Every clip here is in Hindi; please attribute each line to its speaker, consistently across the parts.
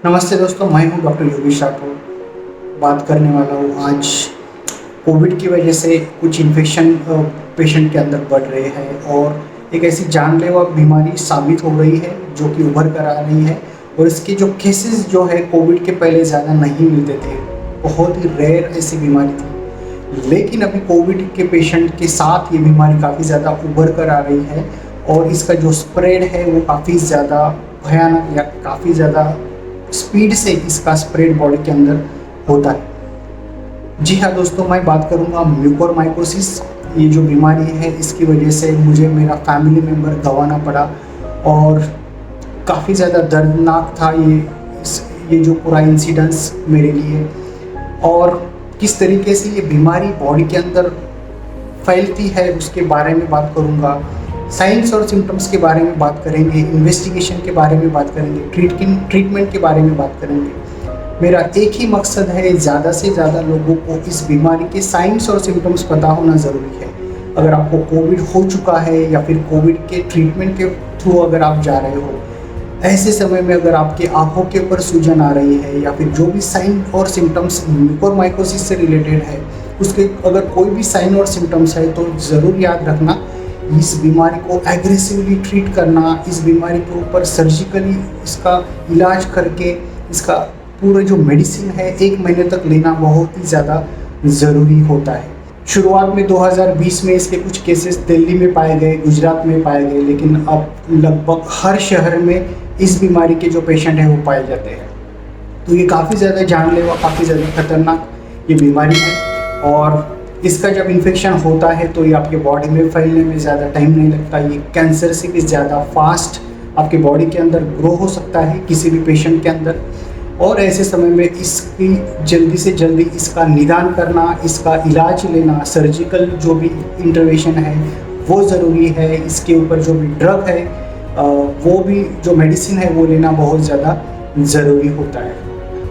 Speaker 1: नमस्ते दोस्तों, मैं हूं डॉक्टर योगेश राठौर। बात करने वाला हूं आज कोविड की वजह से कुछ इन्फेक्शन पेशेंट के अंदर बढ़ रहे हैं और एक ऐसी जानलेवा बीमारी साबित हो रही है जो कि उभर कर आ रही है। और इसके जो केसेस जो है कोविड के पहले ज़्यादा नहीं मिलते थे, बहुत ही रेयर ऐसी बीमारी थी। लेकिन अभी कोविड के पेशेंट के साथ ये बीमारी काफ़ी ज़्यादा उभर कर आ रही है और इसका जो स्प्रेड है वो काफ़ी ज़्यादा भयानक या काफ़ी ज़्यादा स्पीड से इसका स्प्रेड बॉडी के अंदर होता है। जी हाँ दोस्तों, मैं बात करूँगा म्यूकोरमाइकोसिस। ये जो बीमारी है इसकी वजह से मुझे मेरा फैमिली मेम्बर गंवाना पड़ा और काफ़ी ज़्यादा दर्दनाक था ये जो पूरा इंसिडेंस मेरे लिए। और किस तरीके से ये बीमारी बॉडी के अंदर फैलती है उसके बारे में बात करूँगा। साइंस और सिम्टम्स के बारे में बात करेंगे, इन्वेस्टिगेशन के बारे में बात करेंगे, ट्रीटमेंट के बारे में बात करेंगे। मेरा एक ही मकसद है, ज़्यादा से ज़्यादा लोगों को इस बीमारी के साइंस और सिम्टम्स पता होना ज़रूरी है। अगर आपको कोविड हो चुका है या फिर कोविड के ट्रीटमेंट के थ्रू अगर आप जा रहे हो, ऐसे समय में अगर आपकी आंखों के ऊपर सूजन आ रही है या फिर जो भी साइन और सिम्टम्स म्यूकोरमाइकोसिस से रिलेटेड है, उसके अगर कोई भी साइन और सिम्टम्स है तो ज़रूर याद रखना, इस बीमारी को एग्रेसिवली ट्रीट करना, इस बीमारी के ऊपर सर्जिकली इसका इलाज करके इसका पूरा जो मेडिसिन है 1 महीने तक लेना बहुत ही ज़्यादा ज़रूरी होता है। शुरुआत में 2020 में इसके कुछ केसेस दिल्ली में पाए गए, गुजरात में पाए गए, लेकिन अब लगभग हर शहर में इस बीमारी के जो पेशेंट हैं वो पाए जाते हैं। तो ये काफ़ी ज़्यादा जानलेवा, काफ़ी ज़्यादा खतरनाक ये बीमारी है और इसका जब इन्फेक्शन होता है तो ये आपके बॉडी में फैलने में ज़्यादा टाइम नहीं लगता। ये कैंसर से भी ज़्यादा फास्ट आपके बॉडी के अंदर ग्रो हो सकता है किसी भी पेशेंट के अंदर। और ऐसे समय में इसकी जल्दी से जल्दी इसका निदान करना, इसका इलाज लेना, सर्जिकल जो भी इंटरवेंशन है वो ज़रूरी है। इसके ऊपर जो भी ड्रग है वो भी जो मेडिसिन है वो लेना बहुत ज़्यादा ज़रूरी होता है।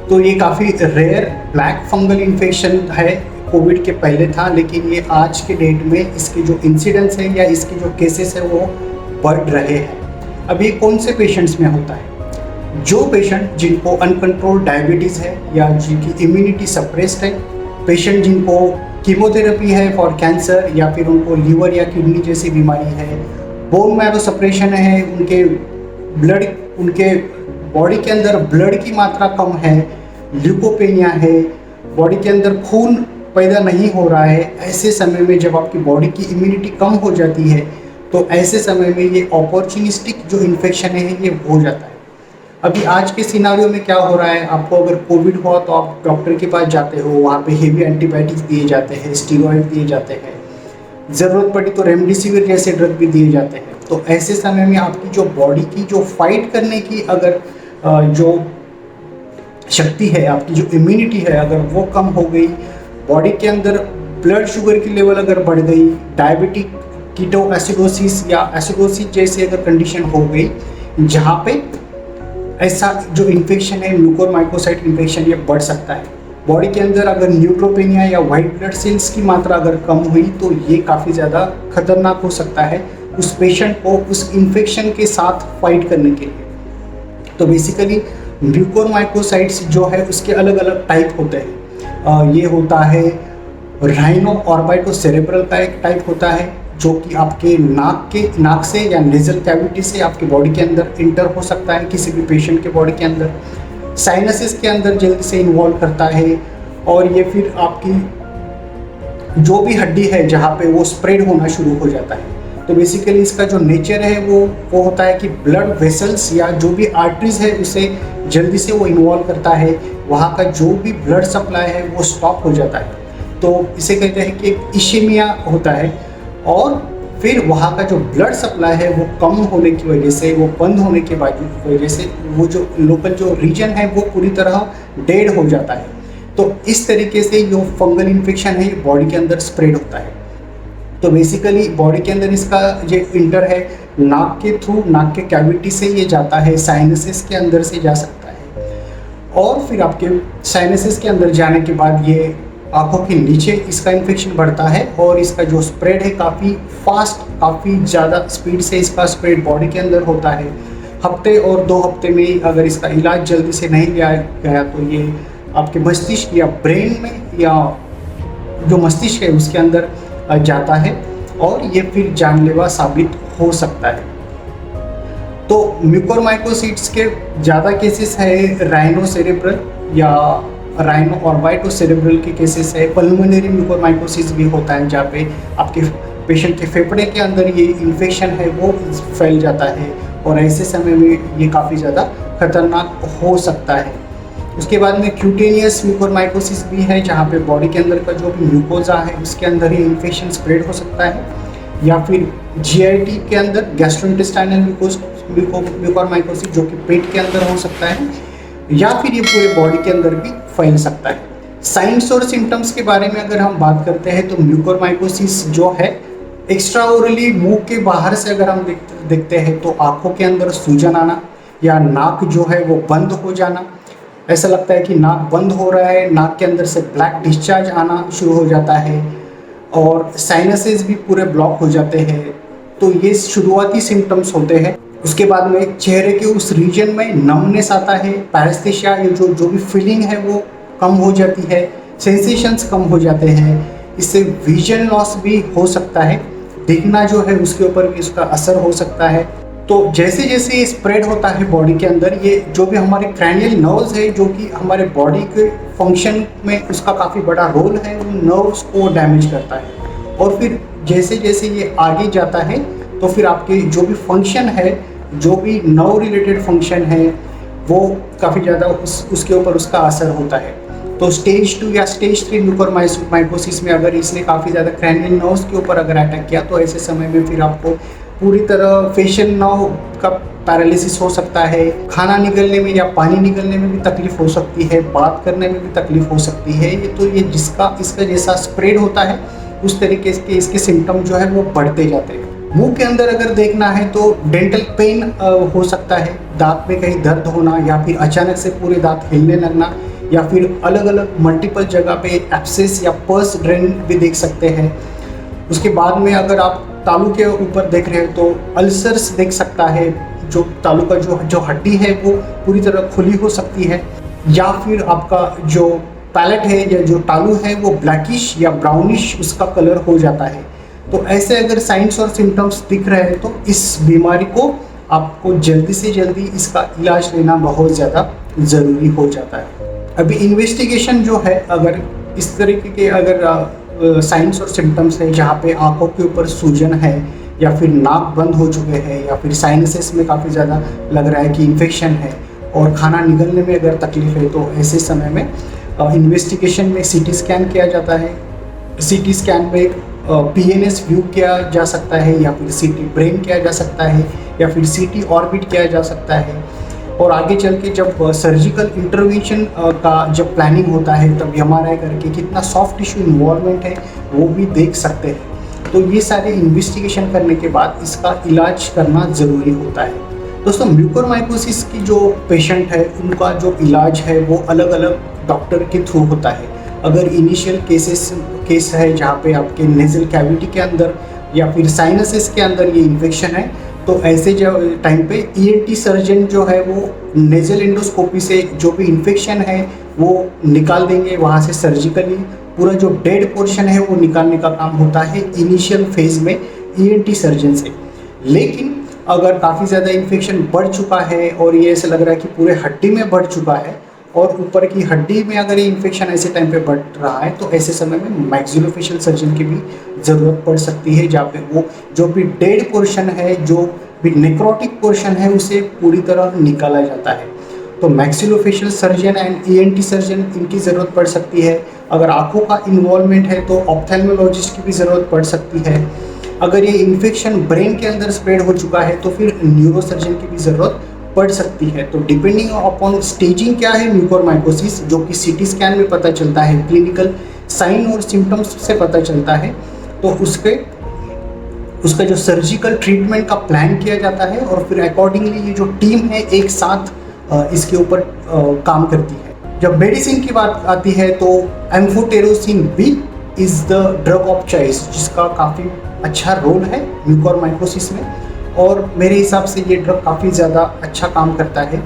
Speaker 1: तो ये काफ़ी रेयर ब्लैक फंगल इन्फेक्शन है, कोविड के पहले था, लेकिन ये आज के डेट में इसके जो इंसिडेंट्स है या इसके जो केसेस है वो बढ़ रहे हैं। अब ये कौन से पेशेंट्स में होता है? जो पेशेंट जिनको अनकंट्रोल्ड डायबिटीज़ है या जिनकी इम्यूनिटी सप्रेस्ड है, पेशेंट जिनको कीमोथेरेपी है फॉर कैंसर या फिर उनको लीवर या किडनी जैसी बीमारी है, बोन मैरो सप्रेशन है, उनके बॉडी के अंदर ब्लड की मात्रा कम है, ल्यूकोपेनिया है, बॉडी के अंदर खून पैदा नहीं हो रहा है। ऐसे समय में जब आपकी बॉडी की इम्यूनिटी कम हो जाती है तो ऐसे समय में ये अपॉर्चुनिस्टिक जो इन्फेक्शन है ये हो जाता है। अभी आज के सिनारियो में क्या हो रहा है, आपको अगर कोविड हुआ तो आप डॉक्टर के पास जाते हो, वहाँ पे हेवी एंटीबायोटिक्स दिए जाते हैं, स्टीरॉयड दिए जाते हैं, ज़रूरत पड़ी तो रेमडेसिविर जैसे ड्रग भी दिए जाते हैं। तो ऐसे समय में आपकी जो बॉडी की जो फाइट करने की अगर जो शक्ति है, आपकी जो इम्यूनिटी है, अगर वो कम हो गई, बॉडी के अंदर ब्लड शुगर की लेवल अगर बढ़ गई, डायबिटिक कीटो एसिडोसिस या एसिडोसिस जैसे अगर कंडीशन हो गई, जहाँ पे ऐसा जो इन्फेक्शन है म्यूकोरमाइकोसाइट इन्फेक्शन ये बढ़ सकता है। बॉडी के अंदर अगर न्यूट्रोपेनिया या वाइट ब्लड सेल्स की मात्रा अगर कम हुई तो ये काफ़ी ज़्यादा खतरनाक हो सकता है उस पेशेंट को उस इन्फेक्शन के साथ फाइट करने के लिए। तो बेसिकली म्यूकोरमाइकोसाइट्स जो है उसके अलग अलग टाइप होते हैं। ये होता है राइनो ऑर्बिटोसेरेब्रल का एक टाइप होता है जो कि आपके नाक से या नेजल कैविटी से आपकी बॉडी के अंदर इंटर हो सकता है किसी भी पेशेंट के बॉडी के अंदर, साइनसेस के अंदर जल्दी से इन्वॉल्व करता है और ये फिर आपकी जो भी हड्डी है जहाँ पे वो स्प्रेड होना शुरू हो जाता है। तो बेसिकली इसका जो नेचर है वो होता है कि ब्लड वेसल्स या जो भी आर्टरीज है उसे जल्दी से वो इन्वॉल्व करता है, वहाँ का जो भी ब्लड सप्लाई है वो स्टॉप हो जाता है। तो इसे कहते हैं कि एक इशेमिया होता है और फिर वहाँ का जो ब्लड सप्लाई है वो कम होने की वजह से, वो बंद होने की वजह से वो जो लोकल जो रीजन है वो पूरी तरह डेड हो जाता है। तो इस तरीके से जो फंगल इन्फेक्शन है बॉडी के अंदर स्प्रेड होता है। तो बेसिकली बॉडी के अंदर इसका जो इंटर है नाक के थ्रू, नाक के कैविटी से ये जाता है, साइनसेस के अंदर से जा सकता है और फिर आपके साइनसेस के अंदर जाने के बाद ये आंखों के नीचे इसका इन्फेक्शन बढ़ता है और इसका जो स्प्रेड है काफ़ी फास्ट, काफ़ी ज़्यादा स्पीड से इसका स्प्रेड बॉडी के अंदर होता है। हफ्ते और 2 हफ्ते में अगर इसका इलाज जल्दी से नहीं लिया गया तो ये आपके मस्तिष्क या ब्रेन में या जो मस्तिष्क है उसके अंदर जाता है और ये फिर जानलेवा साबित हो सकता है। तो म्यूकोरमाइकोसिट्स के ज़्यादा केसेस है राइनोसेरेब्रल या राइनो ऑर्बिटोसेरेब्रल के केसेस है। पल्मोनरी म्यूकोरमाइकोसिस भी होता है जहाँ पे आपके पेशेंट के फेफड़े के अंदर ये इन्फेक्शन है वो फैल जाता है और ऐसे समय में ये काफ़ी ज़्यादा खतरनाक हो सकता है। उसके बाद में क्यूटेनियस म्यूकोरमाइकोसिस भी है जहाँ पे बॉडी के अंदर का जो भी म्यूकोजा है उसके अंदर ही इन्फेक्शन स्प्रेड हो सकता है, या फिर जीआईटी के अंदर गैस्ट्रोइंटेस्टाइनल म्यूकोरमाइकोसिस जो कि पेट के अंदर हो सकता है, या फिर ये पूरे बॉडी के अंदर भी फैल सकता है। साइंस और सिम्टम्स के बारे में अगर हम बात करते हैं तो म्यूकोरमाइकोसिस जो है एक्स्ट्रा ओरली मुंह के बाहर से अगर हम देखते हैं तो आँखों के अंदर सूजन आना या नाक जो है वो बंद हो जाना, ऐसा लगता है कि नाक बंद हो रहा है, नाक के अंदर से ब्लैक डिस्चार्ज आना शुरू हो जाता है और साइनसेस भी पूरे ब्लॉक हो जाते हैं। तो ये शुरुआती सिम्टम्स होते हैं। उसके बाद में चेहरे के उस रीजन में नमनेस आता है, पैरेस्थेसिया ये जो भी फीलिंग है वो कम हो जाती है, सेंसेशंस कम हो जाते हैं। इससे विजन लॉस भी हो सकता है, दिखना जो है उसके ऊपर भी उसका असर हो सकता है। तो जैसे जैसे ये स्प्रेड होता है बॉडी के अंदर, ये जो भी हमारे क्रैनियल नर्व्स है जो कि हमारे बॉडी के फंक्शन में उसका काफ़ी बड़ा रोल है, उन नर्व्स को डैमेज करता है। और फिर जैसे जैसे ये आगे जाता है तो फिर आपके जो भी फंक्शन है, जो भी नर्व रिलेटेड फंक्शन है वो काफ़ी ज़्यादा उसके ऊपर उसका असर होता है। तो स्टेज 2 या स्टेज 3 म्यूकोरमाइकोसिस में अगर इसने काफ़ी ज़्यादा क्रैनियल नर्व्स के ऊपर अगर अटैक किया तो ऐसे समय में फिर आपको पूरी तरह फेशियल नर्व का पैरालिसिस हो सकता है, खाना निगलने में या पानी निगलने में भी तकलीफ हो सकती है, बात करने में भी तकलीफ हो सकती है। ये जिसका इसका जैसा स्प्रेड होता है उस तरीके के इसके सिम्टम जो है वो बढ़ते जाते हैं। मुंह के अंदर अगर देखना है तो डेंटल पेन हो सकता है, दांत में कहीं दर्द होना या फिर अचानक से पूरे दांत हिलने लगना, या फिर अलग अलग मल्टीपल जगह पे एब्सेस या पर्स ड्रेन भी देख सकते हैं। उसके बाद में अगर आप तालू के ऊपर देख रहे हो तो अल्सर्स देख सकता है, जो तालू का जो हड्डी है वो पूरी तरह खुली हो सकती है, या फिर आपका जो पैलेट है या जो तालू है वो ब्लैकिश या ब्राउनिश उसका कलर हो जाता है। तो ऐसे अगर साइंस और सिम्टम्स दिख रहे हैं तो इस बीमारी को आपको जल्दी से जल्दी इसका इलाज लेना बहुत ज़्यादा ज़रूरी हो जाता है। अभी इन्वेस्टिगेशन जो है, अगर इस तरीके के अगर साइंस और सिम्टम्स है जहाँ पे आंखों के ऊपर सूजन है या फिर नाक बंद हो चुके हैं या फिर साइनसेस में काफ़ी ज़्यादा लग रहा है कि इन्फेक्शन है और खाना निगलने में अगर तकलीफ है, तो ऐसे समय में इन्वेस्टिगेशन में सीटी स्कैन किया जाता है। सीटी स्कैन में पीएनएस व्यू किया जा सकता है, या फिर सीटी ब्रेन किया जा सकता है, या फिर सीटी ऑर्बिट किया जा सकता है। और आगे चल के जब सर्जिकल इंटरवेंशन का जब प्लानिंग होता है तब एमआरआई करके कितना सॉफ्ट टिश्यू इन्वॉल्वमेंट है वो भी देख सकते हैं। तो ये सारे इन्वेस्टिगेशन करने के बाद इसका इलाज करना ज़रूरी होता है। दोस्तों, म्यूकोरमाइकोसिस की जो पेशेंट है उनका जो इलाज है वो अलग अलग डॉक्टर के थ्रू होता है। अगर इनिशियल केस है जहाँ पे आपके नेजल कैविटी के अंदर या फिर साइनसेस के अंदर ये इन्फेक्शन है, तो ऐसे जो टाइम पे ईएनटी सर्जन जो है वो नेजल एंडोस्कोपी से जो भी इन्फेक्शन है वो निकाल देंगे। वहाँ से सर्जिकली पूरा जो डेड पोर्शन है वो निकालने का काम होता है इनिशियल फेज में ईएनटी सर्जन से। लेकिन अगर काफ़ी ज़्यादा इन्फेक्शन बढ़ चुका है और ये ऐसा लग रहा है कि पूरे हड्डी में बढ़ चुका है और ऊपर की हड्डी में अगर ये इन्फेक्शन ऐसे टाइम पे बढ़ रहा है, तो ऐसे समय में मैक्सिलोफेशियल सर्जन की भी ज़रूरत पड़ सकती है, जहाँ पे वो जो भी डेड पोर्शन है, जो भी नेक्रोटिक पोर्शन है, उसे पूरी तरह निकाला जाता है। तो maxillofacial surgeon and ENT surgeon इनकी ज़रूरत पड़ सकती है। अगर आँखों का इन्वॉल्वमेंट है तो ऑप्थेल्मोलॉजिस्ट की भी ज़रूरत पड़ सकती है। अगर ये इन्फेक्शन ब्रेन के अंदर स्प्रेड हो चुका है तो फिर न्यूरोसर्जन की भी ज़रूरत पड़ सकती है। तो डिपेंडिंग अपॉन स्टेजिंग क्या है म्यूकोरमाइकोसिस, जो कि सीटी स्कैन में पता चलता है, क्लिनिकल साइन और सिम्टम्स से पता चलता है, तो उसका जो सर्जिकल ट्रीटमेंट का प्लान किया जाता है और फिर अकॉर्डिंगली ये जो टीम है एक साथ इसके ऊपर काम करती है। जब मेडिसिन की बात आती है तो amphotericin B is the drug of choice, जिसका काफ़ी अच्छा रोल है म्यूकोरमाइकोसिस में। और मेरे हिसाब से ये ड्रग काफ़ी ज़्यादा अच्छा काम करता है।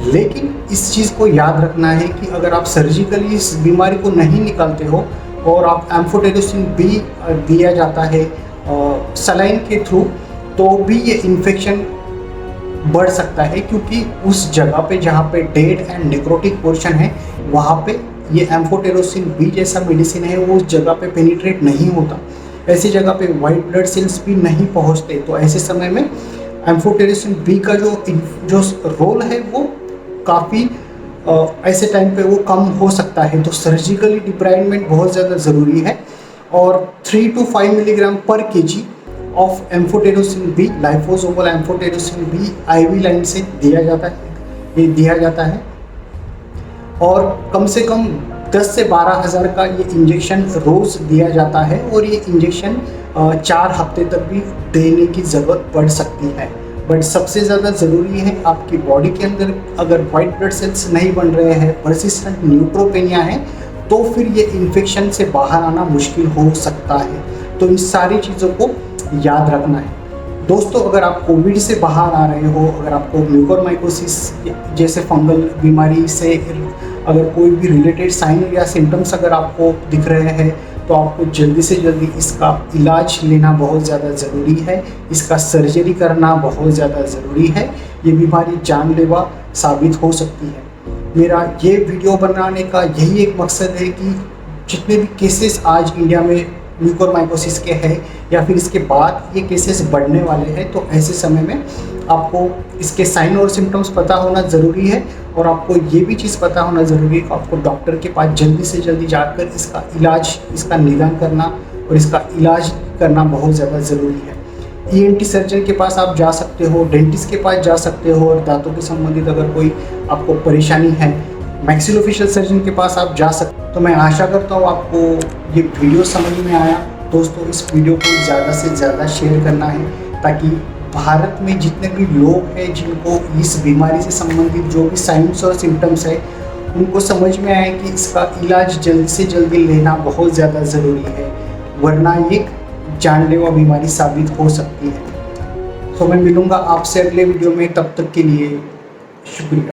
Speaker 1: लेकिन इस चीज़ को याद रखना है कि अगर आप सर्जिकली इस बीमारी को नहीं निकालते हो और आप एम्फोटेरिसिन बी दिया जाता है सलाइन के थ्रू, तो भी ये इन्फेक्शन बढ़ सकता है, क्योंकि उस जगह पे जहाँ पे डेड एंड नेक्रोटिक पोर्शन है वहाँ पे ये एम्फोटेरिसिन बी जैसा मेडिसिन है वो उस जगह पे पेनिट्रेट नहीं होता। ऐसी जगह पे वाइट ब्लड सेल्स भी नहीं पहुँचते, तो ऐसे समय में एम्फोटेरिसिन बी का जो रोल है वो काफ़ी ऐसे टाइम पे वो कम हो सकता है। तो सर्जिकली डिब्राइडमेंट बहुत ज़्यादा ज़रूरी है और 3 to 5 मिलीग्राम पर KG of amphotericin B, liposomal amphotericin B IV line से दिया जाता है और कम से कम 10 से 12 हज़ार का ये इंजेक्शन रोज़ दिया जाता है और ये इंजेक्शन 4 हफ्ते तक भी देने की ज़रूरत पड़ सकती है। बट सबसे ज़्यादा ज़रूरी है आपकी बॉडी के अंदर अगर वाइट ब्लड सेल्स नहीं बन रहे हैं, परसिस्टेंट न्यूट्रोपेनिया है, तो फिर ये इन्फेक्शन से बाहर आना मुश्किल हो सकता है। तो इन सारी चीज़ों को याद रखना है। दोस्तों, अगर आप कोविड से बाहर आ रहे हो, अगर आपको म्यूकोरमाइकोसिस जैसे फंगल बीमारी से अगर कोई भी रिलेटेड साइन या सिम्टम्स अगर आपको दिख रहे हैं, तो आपको जल्दी से जल्दी इसका इलाज लेना बहुत ज़्यादा ज़रूरी है। इसका सर्जरी करना बहुत ज़्यादा ज़रूरी है। ये बीमारी जानलेवा साबित हो सकती है। मेरा ये वीडियो बनाने का यही एक मकसद है कि जितने भी केसेस आज इंडिया में म्यूकोरमाइकोसिस के हैं या फिर इसके बाद ये केसेस बढ़ने वाले हैं, तो ऐसे समय में आपको इसके साइन और सिम्टम्स पता होना ज़रूरी है और आपको ये भी चीज़ पता होना ज़रूरी है कि आपको डॉक्टर के पास जल्दी से जल्दी जाकर इसका निदान करना और इसका इलाज करना बहुत ज़्यादा ज़रूरी है। ENT सर्जन के पास आप जा सकते हो, डेंटिस्ट के पास जा सकते हो और दांतों के संबंधित अगर कोई आपको परेशानी है, मैक्सिलोफेशियल सर्जन के पास आप जा सकते हो। तो मैं आशा करता हूँ आपको ये वीडियो समझ में आया। दोस्तों, इस वीडियो को ज़्यादा से ज़्यादा शेयर करना है ताकि भारत में जितने भी लोग हैं जिनको इस बीमारी से संबंधित जो भी साइंस और सिम्टम्स है उनको समझ में आए कि इसका इलाज जल्द से जल्दी लेना बहुत ज़्यादा ज़रूरी है, वरना ये जानलेवा बीमारी साबित हो सकती है। तो मैं मिलूँगा आपसे अगले वीडियो में, तब तक के लिए शुक्रिया।